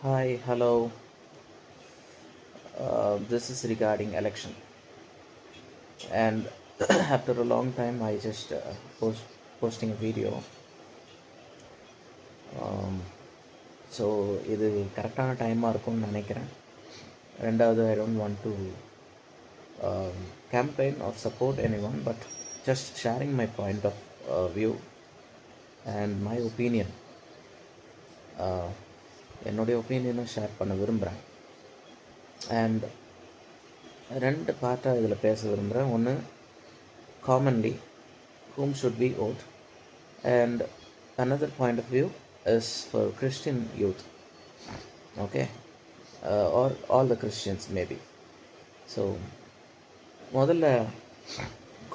Hi, hello. This is regarding election, and after a long time, I just posting a video. Um, so இது கரெக்டான டைமாக இருக்கும்னு நினைக்கிறேன். ரெண்டாவது, I don't want to campaign or support anyone, but just sharing my point of view and my opinion. என்னுடைய ஒப்பீனியனை share பண்ண விரும்புகிறேன். And ரெண்டு பார்ட்டாக இதில் பேச விரும்புகிறேன். ஒன்று, commonly whom should we vote, and another point of view is for Christian youth, okay, or all the Christians maybe. So முதல்ல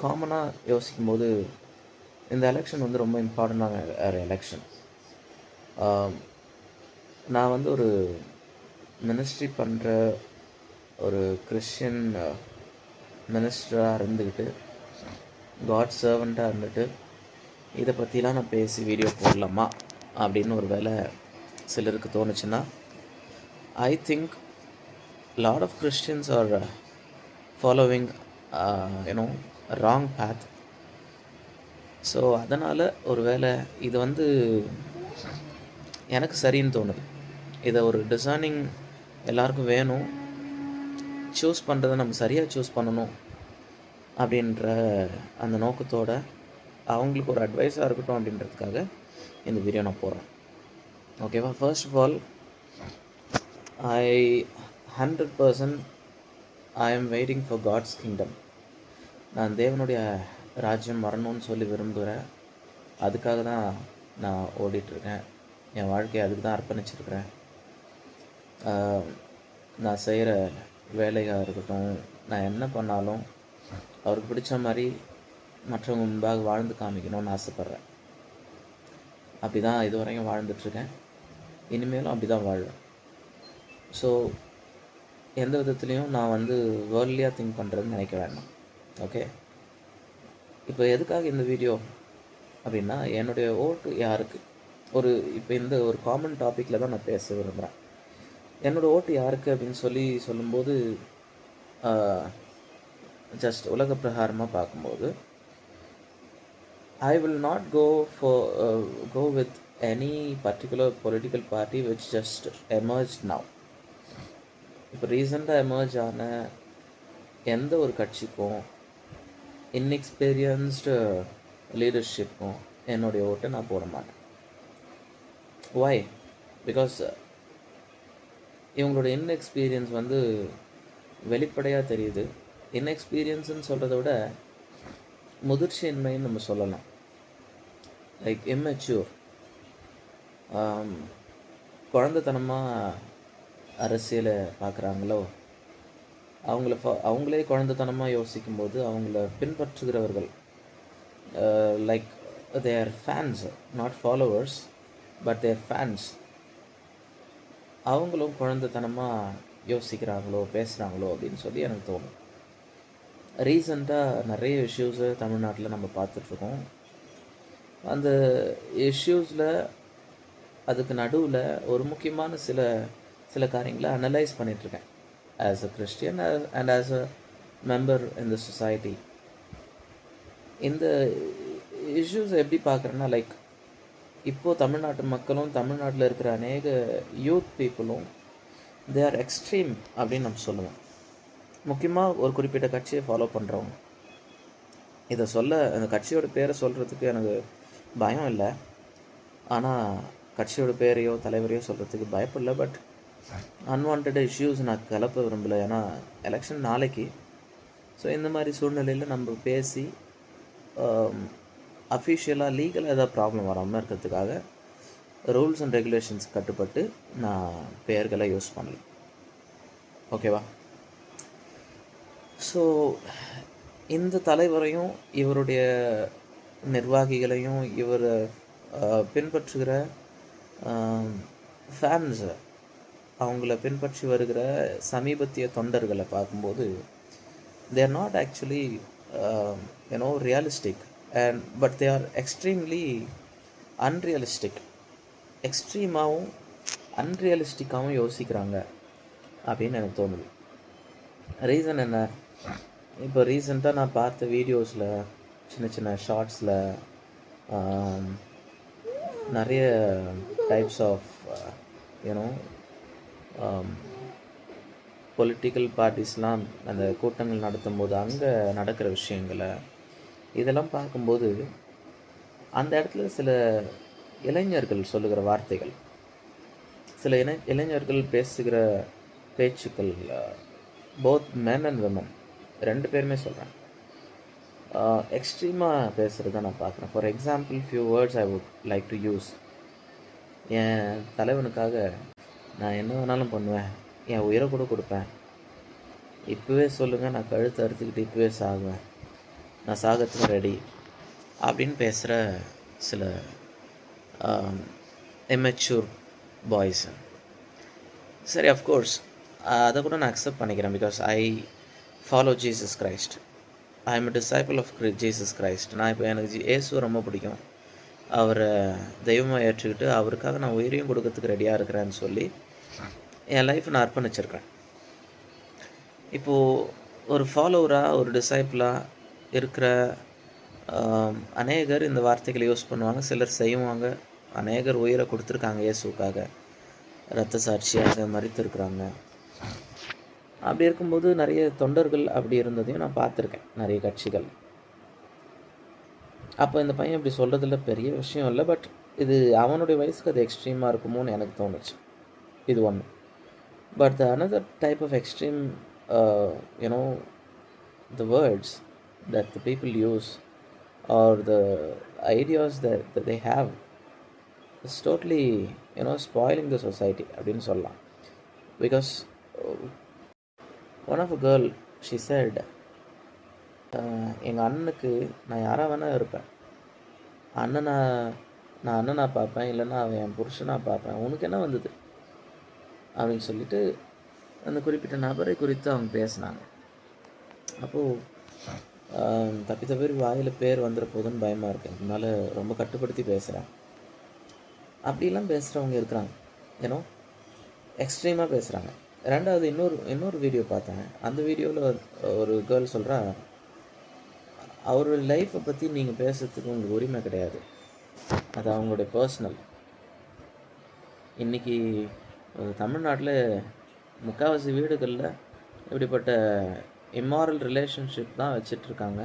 காமனாக யோசிக்கும் போது இந்த எலெக்ஷன் வந்து ரொம்ப இம்பார்ட்டண்டான எலெக்ஷன். நான் வந்து ஒரு மினிஸ்ட்ரி பண்ணுற ஒரு கிறிஸ்டியன் மினிஸ்டராக இருந்துக்கிட்டு, காட் சர்வெண்ட்டாக இருந்துட்டு, இதை பற்றிலாம் நான் பேசி வீடியோ போடலாமா அப்படின்னு ஒரு வேளை சிலருக்கு தோணுச்சுன்னா, I think lot of Christians are following wrong path. So அதனால் ஒரு வேளை இது வந்து எனக்கு சரின்னு தோணுது. இதை ஒரு டிசைனிங் எல்லாருக்கும் வேணும், சூஸ் பண்ணுறதை நம்ம சரியாக சூஸ் பண்ணணும் அப்படின்ற அந்த நோக்கத்தோடு அவங்களுக்கு ஒரு அட்வைஸாக இருக்கட்டும் அப்படின்றதுக்காக இந்த வீடியோ நான் போடுறேன். ஓகேவா? First of all, I 100% I am waiting for God's kingdom. நான் தேவனுடைய ராஜ்யம் வரணும்னு சொல்லி விரும்புகிறேன். அதுக்காக தான் நான் ஓடிட்டுருக்கேன். என் வாழ்க்கையை அதுக்கு தான் அர்ப்பணிச்சிருக்கிறேன். நான் செய்கிற வேலையாக இருக்கட்டும், நான் என்ன பண்ணாலும் அவருக்கு பிடிச்ச மாதிரி மற்றவங்க முன்பாக வாழ்ந்து காமிக்கணும்னு ஆசைப்பட்றேன். அப்படி தான் இதுவரையும் வாழ்ந்துட்டுருக்கேன். இனிமேலும் அப்படி தான் வாழ்வேன். ஸோ எந்த விதத்துலேயும் நான் வந்து வேர்ல்ட்லியாக திங்க் பண்ணுறதுன்னு நினைக்க வேண்டாம். ஓகே, இப்போ எதுக்காக இந்த வீடியோ அப்படின்னா, என்னுடைய ஓட்டு யாருக்கு, இப்போ இந்த ஒரு காமன் டாப்பிக்கில் தான் நான் பேச விரும்புகிறேன். என்னோடய ஓட்டு யாருக்கு அப்படின்னு சொல்லும்போது, ஜஸ்ட் உலக பிரகாரமாக பார்க்கும்போது, I will not go with any particular political party which just emerged now. இப்போ ரீசெண்டாக எமர்ஜ் ஆன எந்த ஒரு கட்சிக்கும், இன்எக்ஸ்பீரியன்ஸ்டு லீடர்ஷிப்புக்கும் என்னுடைய ஓட்டை நான் போட மாட்டேன். ஒய்? பிகாஸ் இவங்களோட இன்எக்ஸ்பீரியன்ஸ் வந்து வெளிப்படையாக தெரியுது. இன்எக்ஸ்பீரியன்ஸுன்னு சொல்கிறத விட முதிர்ச்சியின்மைன்னு நம்ம சொல்லலாம். லைக் இம்மெச்சூர், குழந்தைத்தனமாக அரசியலை பார்க்குறாங்களோ, அவங்களே குழந்தைத்தனமாக யோசிக்கும்போது அவங்கள பின்பற்றுகிறவர்கள், like their fans, not followers but their fans, அவங்களும் குழந்தைத்தனமாக யோசிக்கிறாங்களோ பேசுகிறாங்களோ அப்படின்னு சொல்லி எனக்கு தோணும். ரீசெண்டாக நிறைய இஷ்யூஸை தமிழ்நாட்டில் நம்ம பார்த்துட்ருக்கோம். அந்த இஷ்யூஸில் அதுக்கு நடுவில் ஒரு முக்கியமான சில காரியங்களை அனலைஸ் பண்ணிகிட்ருக்கேன் as a Christian and as a member in the society. இந்த இஷ்யூஸை எப்படி பார்க்குறேன்னா, லைக் இப்போது தமிழ்நாட்டு மக்களும் தமிழ்நாட்டில் இருக்கிற அநேக யூத் பீப்புளும் தே ஆர் எக்ஸ்ட்ரீம் அப்படின்னு நம்ம சொல்லுவோம். முக்கியமாக ஒரு குறிப்பிட்ட கட்சியை ஃபாலோ பண்ணுறவங்க. இதை அந்த கட்சியோட பேரை சொல்கிறதுக்கு எனக்கு பயம் இல்லை, ஆனால் கட்சியோட பேரையோ தலைவரையோ சொல்கிறதுக்கு பயப்படல. பட் அன்வான்ட் இஷ்யூஸ் நான் கலப்ப விரும்பலை. ஏன்னா எலெக்ஷன் நாளைக்கு. ஸோ இந்த மாதிரி சூழ்நிலையில் நம்ம பேசி அஃபிஷியலாக லீகலாக ஏதாவது ப்ராப்ளம் வராமல் இருக்கிறதுக்காக ரூல்ஸ் அண்ட் ரெகுலேஷன்ஸ் கட்டுப்பட்டு நான் பெயர்களை யூஸ் பண்ணல. ஓகேவா? ஸோ இந்த தலைவரையும் இவருடைய நிர்வாகிகளையும் இவர் பின்பற்றுகிற ஃபேன்ஸை, அவங்கள பின்பற்றி வருகிற சமீபத்திய தொண்டர்களை பார்க்கும்போது, they are not actually realistic, but they are extremely unrealistic. எக்ஸ்ட்ரீமாகவும் அன்ரியலிஸ்டிக்காகவும் யோசிக்கிறாங்க அப்படின்னு எனக்கு தோணுது. ரீசன் என்ன? இப்போ ரீசெண்டாக நான் பார்த்த வீடியோஸில், சின்ன சின்ன ஷார்ட்ஸில் நிறைய டைப்ஸ் ஆஃப் யூனோ பொலிட்டிக்கல் பார்ட்டிஸ்லாம் அந்த கூட்டங்கள் நடத்தும் போது அங்கே நடக்கிற விஷயங்களை இதெல்லாம் பார்க்கும்போது அந்த இடத்துல சில இளைஞர்கள் சொல்லுகிற வார்த்தைகள், சில இளைஞர்கள் பேசுகிற பேச்சுக்கள், போத் men அண்ட் women ரெண்டு பேருமே சொல்கிறேன், எக்ஸ்ட்ரீமாக பேசுகிறத நான் பார்க்குறேன். For example, few words I would like to use. என் தலைவனுக்காக நான் என்ன வேணாலும் பண்ணுவேன், என் உயிரை கூட கொடுப்பேன், இப்போவே சொல்லுங்கள், நான் கழுத்தை அறுத்துக்கிட்டு இப்போவே சாகுவேன், நான் சாகிறதுக்கு ரெடி அப்படின்னு பேசுகிற சில இமெச்சூர் பாய்ஸ். சரி, அஃப்கோர்ஸ் அதை கூட நான் அக்செப்ட் பண்ணிக்கிறேன். Because I follow Jesus Christ. I am disciple of Jesus Christ. நான் இப்போ எனக்கு இயேசுவை ரொம்ப பிடிக்கும். அவரை தெய்வமாக ஏற்றுக்கிட்டு அவருக்காக நான் உயிரையும் கொடுக்கறதுக்கு ரெடியாக இருக்கிறேன்னு சொல்லி என் லைஃப்பை நான் அர்ப்பணிச்சிருக்கேன். இப்போது ஒரு ஃபாலோவராக, ஒரு டிசைபிளாக இருக்கிற அநேகர் இந்த வார்த்தைகளை யூஸ் பண்ணுவாங்க, சிலர் செய்வாங்க. அநேகர் உயிரை கொடுத்துருக்காங்க இயேசுக்காக, இரத்த சாட்சியாக மரித்திருக்கிறாங்க. அப்படி இருக்கும்போது நிறைய தொண்டர்கள் அப்படி இருந்ததையும் நான் பார்த்துருக்கேன், நிறைய கட்சிகள். அப்போ இந்த பையன் இப்படி சொல்கிறதுல பெரிய விஷயம் இல்லை, பட் இது அவனுடைய வயசுக்கு அது எக்ஸ்ட்ரீமாக இருக்குமோன்னு எனக்கு தோணுச்சு. இது ஒன்று. But the another type of extreme, the words that the people use or the ideas that they have is totally, spoiling the society அப்படின்னு சொல்லலாம். Because one of a girl, she said, எங்கள் அண்ணனுக்கு நான் யாராக வேணால் இருப்பேன், நான் அண்ணனாக பார்ப்பேன், இல்லைன்னா அவன் என் புருஷனாக பார்ப்பேன், உனக்கு என்ன வந்தது அப்படின்னு சொல்லிட்டு அந்த குறிப்பிட்ட நபரை குறித்து அவங்க பேசினாங்க. அப்போது தப்பி வாயில் பேர் வந்துட போதுன்னு பயமாக இருக்கு, அதனால ரொம்ப கட்டுப்படுத்தி பேசுகிறேன். அப்படிலாம் பேசுகிறவங்க இருக்கிறாங்க, எக்ஸ்ட்ரீமாக பேசுகிறாங்க. ரெண்டாவது இன்னொரு வீடியோ பார்த்தேன். அந்த வீடியோவில் ஒரு கேர்ள் சொல்கிறா, அவரோட லைஃப்பை பற்றி நீங்கள் பேசுகிறதுக்கு உங்களுக்கு உரிமை கிடையாது, அது அவங்களுடைய பர்சனல். இன்றைக்கி தமிழ்நாட்டில் முக்கால்வாசி வீடுகளில் இப்படிப்பட்ட இம்மாரல் ரிலேஷன்ஷிப் தான் வச்சிட்ருக்காங்க.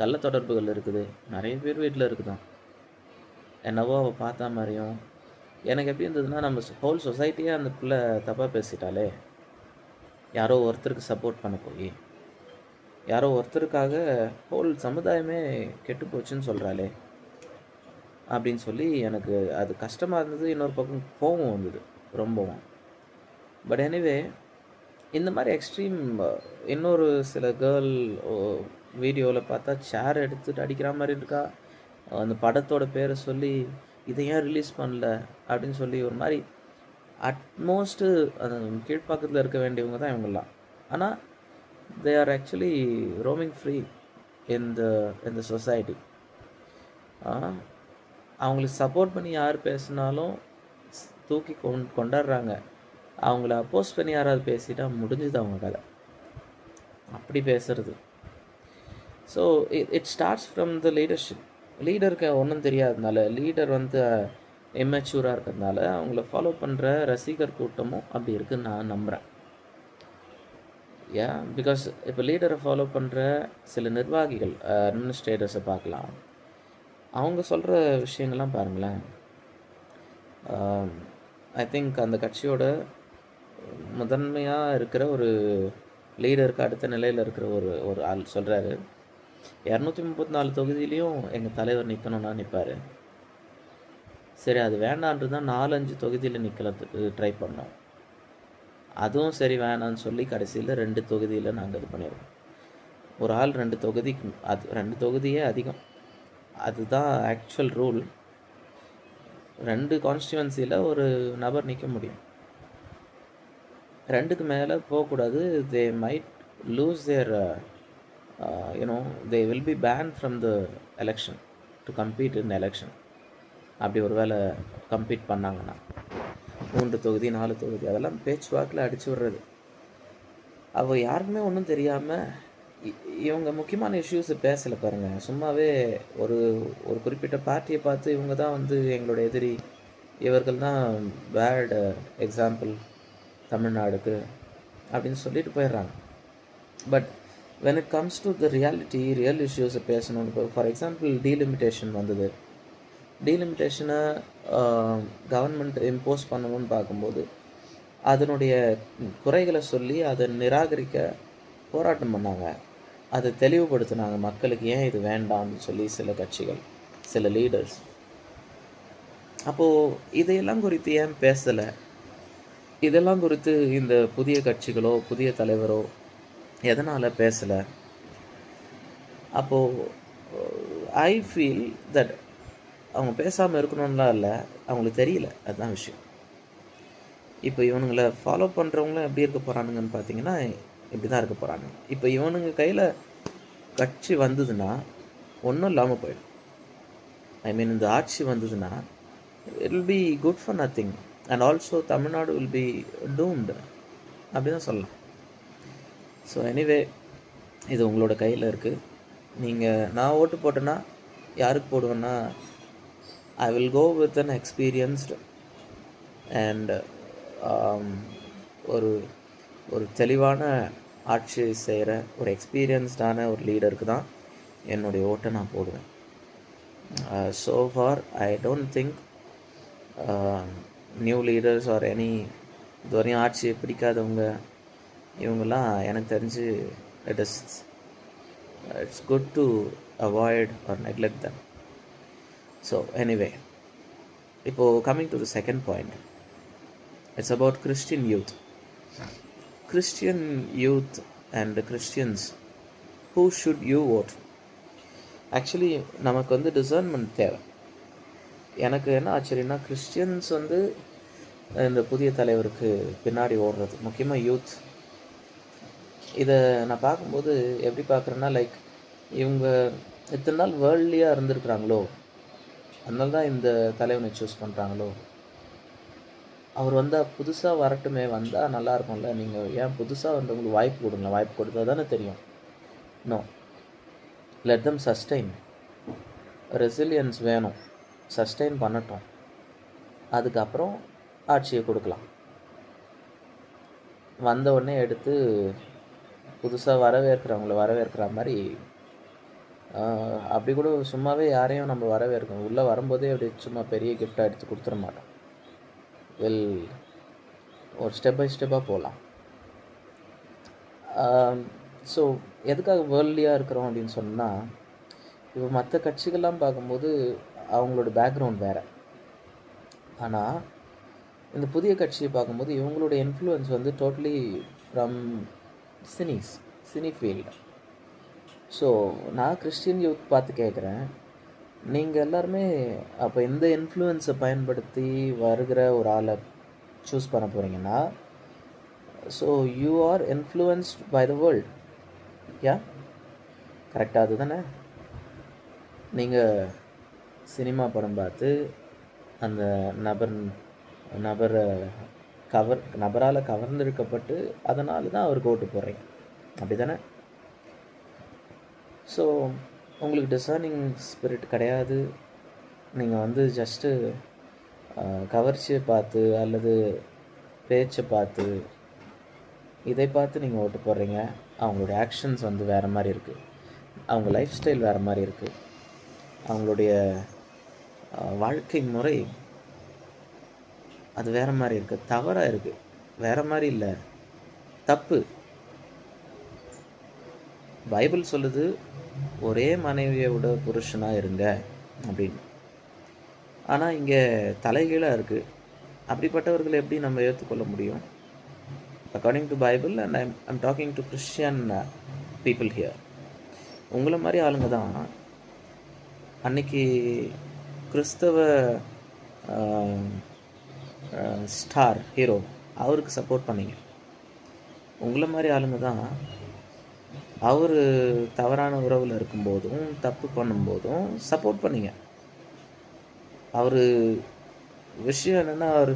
கள்ள தொடர்புகள் இருக்குது, நிறைய பேர் வீட்டில் இருக்குதான். என்னவோ அவள் பார்த்தா மாதிரியும். எனக்கு எப்படி இருந்ததுன்னா, நம்ம ஹோல் சொசைட்டியே அந்த பிள்ளை தப்பாக பேசிட்டாலே, யாரோ ஒருத்தருக்கு சப்போர்ட் பண்ண போய், யாரோ ஒருத்தருக்காக ஹோல் சமுதாயமே கெட்டு போச்சுன்னு சொல்கிறாளே அப்படின்னு சொல்லி எனக்கு அது கஷ்டமாக இருந்தது. இன்னொரு பக்கம் கோவம் வந்தது ரொம்பவும். பட் எனிவே, இந்த மாதிரி எக்ஸ்ட்ரீம் இன்னொரு சில கேர்ள் வீடியோவில் பார்த்தா சேர் எடுத்துகிட்டு அடிக்கிற மாதிரி இருக்கா. அந்த படத்தோட பேரை சொல்லி இதை ஏன் ரிலீஸ் பண்ணல அப்படின்னு சொல்லி ஒரு மாதிரி அட்மோஸ்ட்டு அந்த கீழ்ப்பாக்கத்தில் இருக்க வேண்டியவங்க தான் இவங்கெல்லாம். ஆனால் they are actually roaming free in the society. அவங்களுக்கு சப்போர்ட் பண்ணி யார் பேசினாலும் தூக்கி கொண்டாடுறாங்க. அவங்கள அப்போஸ் பண்ணி யாராவது பேசிட்டா முடிஞ்சுது அவங்க கதை. அப்படி பேசுறது. So it starts from the leadership. லீடருக்கு ஒன்றும் தெரியாததுனால, லீடர் இம்மெச்சூராக இருக்கிறதுனால அவங்கள ஃபாலோ பண்ணுற ரசிகர் கூட்டமும் அப்படி இருக்குன்னு நான் நம்புகிறேன். பிகாஸ் இப்போ லீடரை ஃபாலோ பண்ணுற சில நிர்வாகிகள், அட்மினிஸ்ட்ரேட்டர்ஸை பார்க்கலாம். அவங்க சொல்கிற விஷயங்கள்லாம் பாருங்களேன். ஐ திங்க் அந்த கட்சியோட முதன்மையாக இருக்கிற ஒரு லீடருக்கு அடுத்த நிலையில் இருக்கிற ஒரு ஆள் சொல்கிறாரு, 234 தொகுதியிலையும் எங்கள் தலைவர் நிற்கணும்னா நிற்பார். சரி, அது வேண்டான்ட்டு தான் 4-5 தொகுதியில் நிற்கிறதுக்கு ட்ரை பண்ணோம். அதுவும் சரி வேணான்னு சொல்லி கடைசியில் 2 தொகுதியில் நாங்கள் இது பண்ணிடுவோம். ஒரு ஆள் 2 தொகுதிக்கு, அது 2 தொகுதியே அதிகம், அதுதான் ஆக்சுவல் ரூல். 2 கான்ஸ்டியூவன்சியில் ஒரு நபர் நிற்க முடியும், 2க்கு மேலே போகக்கூடாது. They might loose there they will be banned from the election to compete in election. அப்படி ஒரு வேளை கம்ப்ளீட் பண்ணாங்கன்னா 3 தொகுதி 4 தொகுதி அதெல்லாம் பேச்சுவாக்கில் அடிச்சு விடுறது. அவள் யாருக்குமே ஒன்றும் தெரியாமல் இவங்க முக்கியமான இஷ்யூஸை பேசலை பாருங்கள். சும்மாவே ஒரு ஒரு குறிப்பிட்ட பார்ட்டியை பார்த்து இவங்க தான் வந்து எங்களோட எதிரி, இவர்கள் தான் பேட் எக்ஸாம்பிள் தமிழ்நாடுக்கு அப்படின்னு சொல்லிட்டு போயிடுறாங்க. But when it comes to the reality, real இஷ்யூஸை பேசணும். இப்போ ஃபார் எக்ஸாம்பிள் டீலிமிட்டேஷன் வந்தது. டீலிமிட்டேஷனை கவர்மெண்ட் இம்போஸ் பண்ணணும்னு பார்க்கும்போது அதனுடைய குறைகளை சொல்லி அதை நிராகரிக்க போராட்டம் பண்ணாங்க. அதை தெளிவுபடுத்தினாங்க மக்களுக்கு, ஏன் இது வேண்டாம்னு சொல்லி சில கட்சிகள், சில லீடர்ஸ். அப்போது இதையெல்லாம் குறித்து ஏன் பேசலை? இதெல்லாம் குறித்து இந்த புதிய கட்சிகளோ புதிய தலைவரோ எதனால் பேசலை? அப்போது ஐ ஃபீல் தட் அவங்க பேசாமல் இருக்கணும்லாம் இல்லை, அவங்களுக்கு தெரியல, அதுதான் விஷயம். இப்போ இவனுங்களை ஃபாலோ பண்ணுறவங்களும் எப்படி இருக்க போகிறானுங்கன்னு பார்த்தீங்கன்னா இப்படி தான் இருக்க போகிறாங்க. இப்போ இவனுங்க கையில் கட்சி வந்ததுன்னா ஒன்றும் இல்லாமல் போயிடும். ஐ மீன் இந்த ஆட்சி வந்ததுன்னா it will be good for nothing and also Tamil Nadu will be doomed அப்படி தான் சொல்லலாம். ஸோ எனிவே இது உங்களோட கையில் இருக்குது. நான் ஓட்டு போட்டேன்னா யாருக்கு போடுவேன்னா I will go with an experienced and ஒரு ஒரு தெளிவான ஆட்சி செய்கிற ஒரு எக்ஸ்பீரியன்ஸ்டான ஒரு லீடருக்கு தான் என்னுடைய ஓட்டை நான் போடுவேன். So for I don't think new leaders are any இதுவரையும் ஆட்சியை பிடிக்காதவங்க இவங்கெல்லாம் எனக்கு தெரிஞ்சு it's good to avoid or neglect them. So anyway, இப்போது coming to the second point, it's about Christian youth. Christian youth and Christians, who should you vote? Actually நமக்கு வந்து discernment தேவை. எனக்கு என்ன ஆச்சரியன்னா கிறிஸ்டியன்ஸ் வந்து இந்த புதிய தலைவருக்கு பின்னாடி ஓடுறது, முக்கியமாக யூத். இதை நான் பார்க்கும்போது எப்படி பார்க்குறேன்னா, லைக் இவங்க இத்தனை நாள் வேர்ல்ட்லியாக இருந்திருக்கிறாங்களோ, அதனால தான் இந்த தலைவனை சூஸ் பண்ணுறாங்களோ. அவர் வந்தால் புதுசாக வரட்டுமே, வந்தால் நல்லா இருக்கும்ல. நீங்கள் ஏன் புதுசாக வந்தவங்களுக்கு வாய்ப்பு கொடுங்க, வாய்ப்பு கொடுத்தா தானே தெரியும். No, let them sustain. Resilience வேணும், சஸ்டெயின் பண்ணட்டும், அதுக்கப்புறம் ஆட்சியை கொடுக்கலாம். வந்த உடனே எடுத்து புதுசாக வரவேற்கிற மாதிரி அப்படி கூட சும்மாவே யாரையும் நம்ம வரவேற்கணும். உள்ளே வரும்போதே அப்படி சும்மா பெரிய கிஃப்டாக எடுத்து கொடுத்துட மாட்டோம். ஒரு ஸ்டெப் பை ஸ்டெப்பாக போகலாம். ஸோ எதுக்காக வேர்ல்ட்லியாக இருக்கிறோம் அப்படின்னு சொன்னால், இப்போ மற்ற கட்சிகள்லாம் பார்க்கும்போது அவங்களோட பேக்ரவுண்ட் வேறு. ஆனால் இந்த புதிய கட்சியை பார்க்கும்போது இவங்களோட இன்ஃப்ளூயன்ஸ் வந்து totally from cine field. So நான் கிறிஸ்டியன் யூத் பார்த்து கேட்குறேன், நீங்கள் எல்லாருமே அப்போ இந்த இன்ஃப்ளூயன்ஸை பயன்படுத்தி வருகிற ஒரு ஆளை சூஸ் பண்ண போகிறீங்கன்னா, so you are influenced by the world. Ya, கரெக்டாக அது தானே? நீங்கள் சினிமா படம் பார்த்து அந்த நபரால் கவர்ந்திருக்கப்பட்டு அதனால தான் அவருக்கு ஓட்டு போடுறீங்க, அப்படி தானே? ஸோ உங்களுக்கு டிசர்னிங் ஸ்பிரிட் கிடையாது. நீங்கள் வந்து ஜஸ்ட்டு கவர்ச்சியை பார்த்து அல்லது பேச்சை பார்த்து இதை பார்த்து நீங்கள் ஓட்டு போடுறீங்க. அவங்களுடைய ஆக்ஷன்ஸ் வந்து வேறு மாதிரி இருக்குது, அவங்க லைஃப் ஸ்டைல் வேறு மாதிரி இருக்குது, அவங்களுடைய வாழ்க்கை முறை அது வேறு மாதிரி இருக்குது, தவறாக இருக்குது, வேறு மாதிரி இல்லை, தப்பு. பைபிள் சொல்லுது ஒரே மனைவியோட புருஷனாக இருங்க அப்படின்னு. ஆனால் இங்கே தலைகீழாக இருக்குது. அப்படிப்பட்டவர்களை எப்படி நம்ம ஏற்றுக்கொள்ள முடியும்? According to Bible, and I'm talking to Christian people here. உங்களை மாதிரி ஆளுங்க தான் அன்னைக்கு கிறிஸ்தவ ஸ்டார் ஹீரோ அவருக்கு சப்போர்ட் பண்ணீங்க. உங்களை மாதிரி ஆளுங்க தான் அவர் தவறான உறவில் இருக்கும்போதும் தப்பு பண்ணும்போதும் சப்போர்ட் பண்ணிங்க. அவர் விஷயம் என்னென்னா, அவர்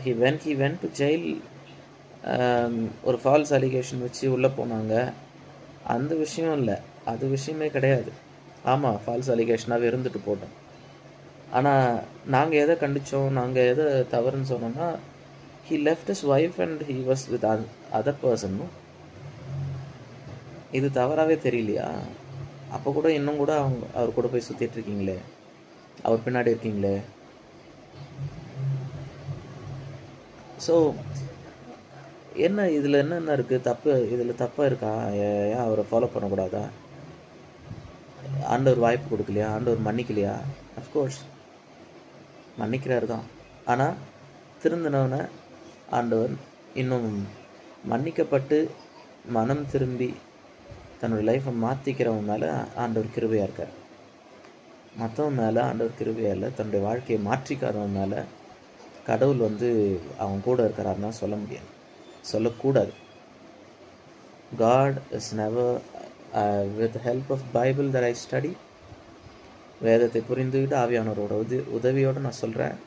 he went to jail, ஒரு ஃபால்ஸ் அலிகேஷன் வச்சு உள்ளே போனாங்க. அந்த விஷயம் இல்லை, அது விஷயமே கிடையாது. ஆமாம், ஃபால்ஸ் அலிகேஷனாகவே இருந்துட்டு போட்டோம். ஆனால் நாங்கள் எதை கண்டித்தோம், நாங்கள் எதை தவறுன்னு சொன்னோம்னா, he left his wife and he was with other person. இது தவறாகவே தெரியலையா? அப்போ கூட இன்னும் கூட அவர் கூட போய் சுற்றிட்டு இருக்கீங்களே, அவர் பின்னாடி இருக்கீங்களே. ஸோ என்ன இதில் என்னென்ன இருக்குது தப்பு? இதில் தப்பாக இருக்கா? ஏன் அவரை ஃபாலோ பண்ணக்கூடாதா? ஆண்டவர் வாய்ப்பு கொடுக்கலையா? ஆண்டவர் மன்னிக்கலையா? அஃப்கோர்ஸ் மன்னிக்கிறார் தான். ஆனால் திருந்தினவனை ஆண்டவர் இன்னும் மன்னிக்கப்பட்டு மனம் திரும்பி தன்னோட லைஃப்பை மாற்றிக்கிறவன் மேலே ஆண்டவர் கிருபையாக இருக்கார். மற்றவன் மேலே ஆண்டவர் கிருபையாக இல்லை. தன்னுடைய வாழ்க்கையை மாற்றிக்காதவன் மேலே கடவுள் அவன் கூட இருக்கிறாருன்னா சொல்ல முடியாது, சொல்லக்கூடாது. God is never, with the help of Bible that I study, வேதத்தை புரிந்துக்கிட்டு ஆவியானவரோட உதவியோடு நான் சொல்கிறேன்,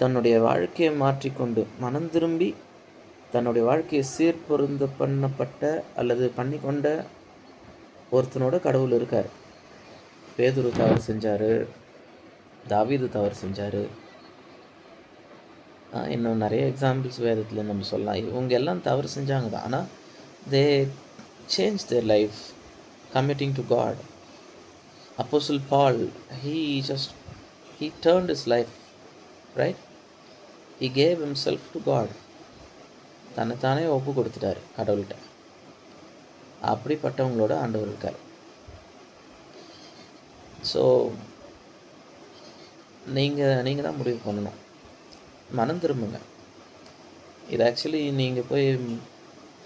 தன்னுடைய வாழ்க்கையை மாற்றிக்கொண்டு மனம் திரும்பி தன்னுடைய வாழ்க்கையை சீர்பொருந்த பண்ணப்பட்ட அல்லது பண்ணிக்கொண்ட ஒருத்தனோட கடவுள் இருக்கார். பேதுரு தவறு செஞ்சார், தாவீது தவறு செஞ்சார், இன்னும் நிறைய எக்ஸாம்பிள்ஸ் வேதத்தில் நம்ம சொல்லலாம். இவங்க எல்லாம் தவறு செஞ்சாங்க தான். ஆனால் they change their life committing to God. அப்போஸ்தலன் Paul, he turned his life, right? He gave himself to God. தன்னைத்தானே ஒப்பு கொடுத்துட்டார் கடவுள்கிட்ட. அப்படிப்பட்டவங்களோட ஆண்டவர் இருக்கார். ஸோ நீங்கள் தான் முடிவு பண்ணணும். மனம் திரும்புங்க. இது ஆக்சுவலி நீங்கள் போய்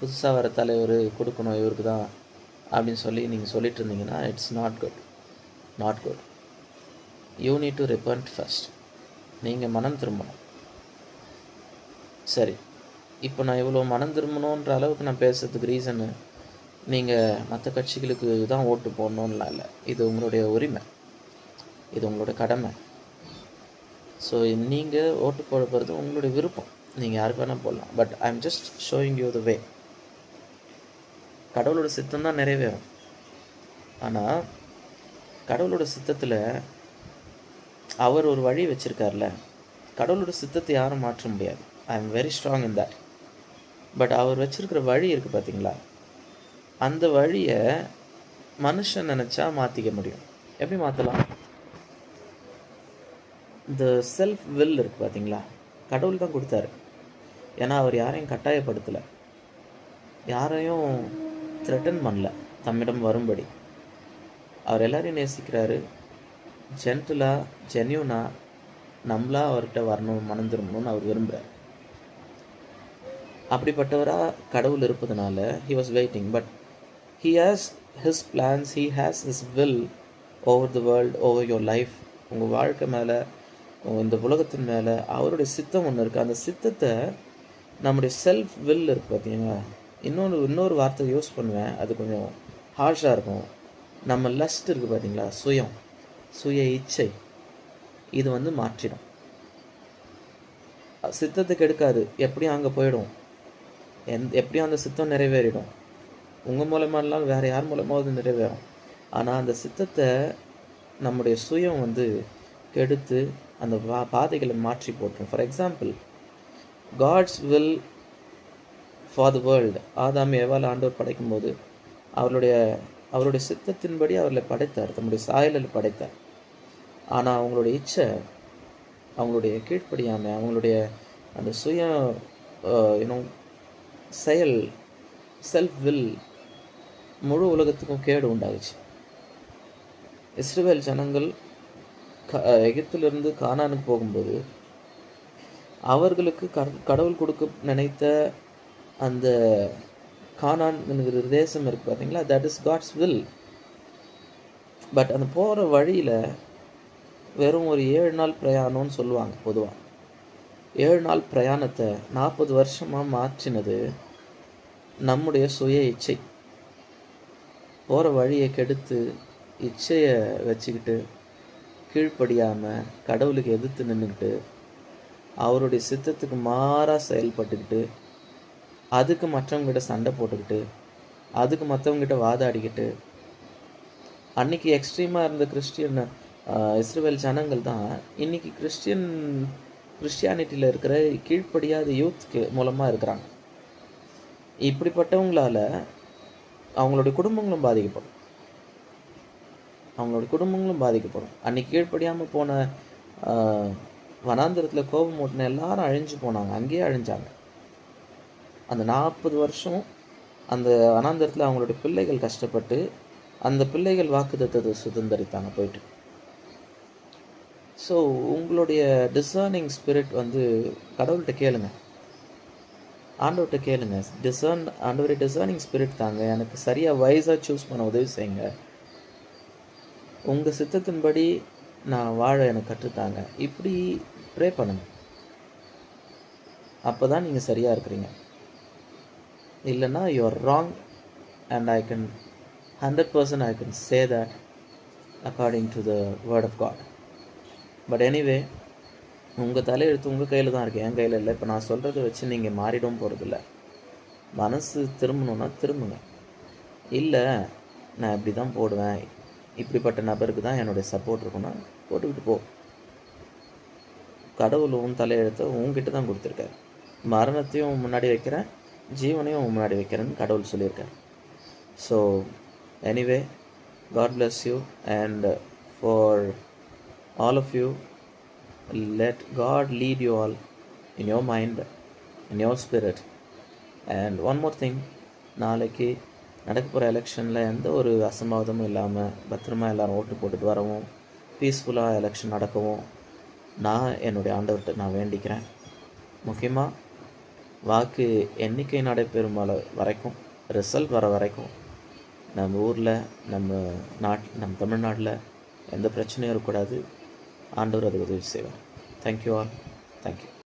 புதுசாக வர தலைவர் கொடுக்கணும் இவருக்கு தான் அப்படின்னு சொல்லி நீங்கள் சொல்லிட்டு இருந்தீங்கன்னா it's not good. You need to repent first. நீங்கள் மனம் திரும்பணும். சரி, இப்போ நான் இவ்வளோ மனம் திரும்பணுன்ற அளவுக்கு நான் பேசுறதுக்கு ரீசனு, நீங்கள் மற்ற கட்சிகளுக்கு தான் ஓட்டு போடணும்லாம் இல்லை. இது உங்களுடைய உரிமை, இது உங்களோட கடமை. ஸோ நீங்கள் ஓட்டு போட போகிறது உங்களுடைய விருப்பம், நீங்கள் யாருக்கு வேணால் போடலாம். But I am just showing you the way. கடவுளோட சித்தம் தான் நிறைவேறும். ஆனால் கடவுளோட சித்தத்தில் அவர் ஒரு வழி வச்சுருக்கார்ல, கடவுளோட சித்தத்தை யாரும் மாற்ற முடியாது. I am very strong in that. But அவர் வச்சுருக்கிற வழி இருக்குது பார்த்தீங்களா, அந்த வழியை மனுஷன் நினச்சா மாற்றிக்க முடியும். எப்படி மாற்றலாம்? இந்த செல்ஃப் வில் இருக்குது பார்த்தீங்களா, கடவுள் தான் கொடுத்தாரு. ஏன்னா அவர் யாரையும் கட்டாயப்படுத்தலை, யாரையும் த்ரெட்டன் பண்ணல தம்மிடம் வரும்படி. அவர் எல்லாரையும் நேசிக்கிறாரு. ஜென்டிலாக ஜென்யூனாக நம்மளாக அவர்கிட்ட வரணும், மனம் திரும்பணும்னு அவர் விரும்புகிறார். அப்படிப்பட்டவராக கடவுள் இருப்பதுனால he was waiting, but he has his plans, he has his will over the world, over your life. உங்கள் வாழ்க்கை மேலே, இந்த உலகத்தின் மேலே அவருடைய சித்தம் ஒன்று இருக்குது. அந்த சித்தத்தை நம்முடைய செல்ஃப் வில் இருக்குது பார்த்தீங்களா. இன்னொரு வார்த்தை யூஸ் பண்ணுவேன், அது கொஞ்சம் ஹார்ஷாக இருக்கும். நம்ம லஸ்ட் இருக்குது பார்த்தீங்களா, சுய இச்சை, இது மாற்றிடும். சித்தத்துக்கு எடுக்காது, எப்படியும் அங்கே போயிடும், எப்படியும் அந்த சித்தம் நிறைவேறிடும். உங்கள் மூலமாலாம் வேறு யார் மூலமாவது நிறைவேறும். ஆனால் அந்த சித்தத்தை நம்முடைய சுயம் கெடுத்து அந்த பாதைகளை மாற்றி போட்டுரும். For example, God's will for the world. ஆதாம் ஏவாள் ஆண்டவர் படைக்கும்போது அவருடைய சித்தத்தின்படி அவர்களை படைத்தார், தம்முடைய சாயலில் படைத்தார். ஆனால் அவங்களுடைய இச்சை, அவங்களுடைய கீழ்ப்படியாமை, அவங்களுடைய அந்த சுய செயல், செல்ஃப் வில் முழு உலகத்துக்கும் கேடு உண்டாகுச்சு. இஸ்ரவேல் ஜனங்கள் எகிப்திலிருந்து கானானுக்கு போகும்போது அவர்களுக்கு கடவுள் கொடுக்க நினைத்த அந்த கானான் என்கிற தேசம் இருக்குது பார்த்தீங்களா, that is God's will. But அந்த போகிற வழியில் வெறும் ஒரு 7 நாள் பிரயாணம்னு சொல்லுவாங்க பொதுவாக. 7 நாள் பிரயாணத்தை 40 வருஷமாக மாற்றினது நம்முடைய சுய இச்சை. போகிற வழியை கெடுத்து இச்சையை வச்சுக்கிட்டு கீழ்ப்படியாமல் கடவுளுக்கு எதிர்த்து நின்றுக்கிட்டு அவருடைய சித்தத்துக்கு மாறாக செயல்பட்டுக்கிட்டு அதுக்கு மற்றவங்ககிட்ட சண்டை போட்டுக்கிட்டு அதுக்கு மற்றவங்ககிட்ட வாதாடிக்கிட்டு அன்றைக்கி எக்ஸ்ட்ரீமாக இருந்த இஸ்ரவேல் ஜனங்கள் தான் இன்றைக்கி கிறிஸ்டியானிட்டியில் இருக்கிற கீழ்ப்படியாத யூத் மூலமாக இருக்கிறாங்க. இப்படிப்பட்டவங்களால அவங்களுடைய குடும்பங்களும் பாதிக்கப்படும். அன்றைக்கி கீழ்ப்படியாமல் போன வனாந்திரத்தில் கோபம் ஓட்டின எல்லாரும் அழிஞ்சு போனாங்க, அங்கேயே அழிஞ்சாங்க. அந்த 40 வருஷம் அந்த வனாந்திரத்தில் அவங்களுடைய பிள்ளைகள் கஷ்டப்பட்டு அந்த பிள்ளைகள் வாக்குத்தத்தத்தை சுதந்திரித்தாங்க போயிட்டு. ஸோ உங்களுடைய டிசர்னிங் ஸ்பிரிட் கடவுள்கிட்ட கேளுங்க, ஆண்டவர்கிட்ட கேளுங்க. ஆண்டவரே டிசர்னிங் ஸ்பிரிட் தாங்க, எனக்கு சரியாக வைஸாக சூஸ் பண்ண உதவி செய்யுங்க, உங்கள் சித்தத்தின்படி நான் வாழ எனக்கு கற்றுத்தாங்க. இப்படி ப்ரே பண்ணுங்க. அப்போ தான் நீங்கள் சரியாக இருக்கிறீங்க. இல்லைன்னா you are wrong and I can 100% I can say that according to the word of God. But anyway, உங்கள் தலையெழுத்து உங்கள் கையில் தான் இருக்குது, என் கையில் இல்லை. இப்போ நான் சொல்கிறத வச்சு நீங்கள் மாறிடவும் போகிறதில்ல. மனசு திரும்பணுன்னா திரும்புங்க. இல்லை நான் இப்படி தான் போடுவேன், இப்படிப்பட்ட நபருக்கு தான் என்னுடைய சப்போர்ட் இருக்குன்னா போட்டுக்கிட்டு போ. கடவுள் உன் தலையெழுத்தை உங்ககிட்ட தான் கொடுத்துருக்காரு. மரணத்தையும் முன்னாடி வைக்கிறேன், ஜீவனையும் முன்னாடி வைக்கிறேன்னு கடவுள் சொல்லியிருக்காரு. So anyway, God bless you, and for all of you, let God lead you all in your mind, in your spirit. And one more thing, நாளைக்கு நடக்க போகிற எலெக்ஷனில் எந்த ஒரு அசம்பாவிதமும் இல்லாமல் பத்திரமா எல்லோரும் ஓட்டு போட்டுட்டு வரவும், பீஸ்ஃபுல்லாக எலெக்ஷன் நடக்கவும் நான் என்னுடைய ஆண்டவர்கிட்ட நான் வேண்டிக்கிறேன். முக்கியமாக வாக்கு எண்ணிக்கை நடைபெறும் வரைக்கும், ரிசல்ட் வர வரைக்கும் நம்ம ஊரில், நம்ம தமிழ்நாட்டில் எந்த பிரச்சனையும் இருக்கக்கூடாது. ஆண்டவர் அதுக்கு உதவி செய்வார். Thank you all. தேங்க்யூ.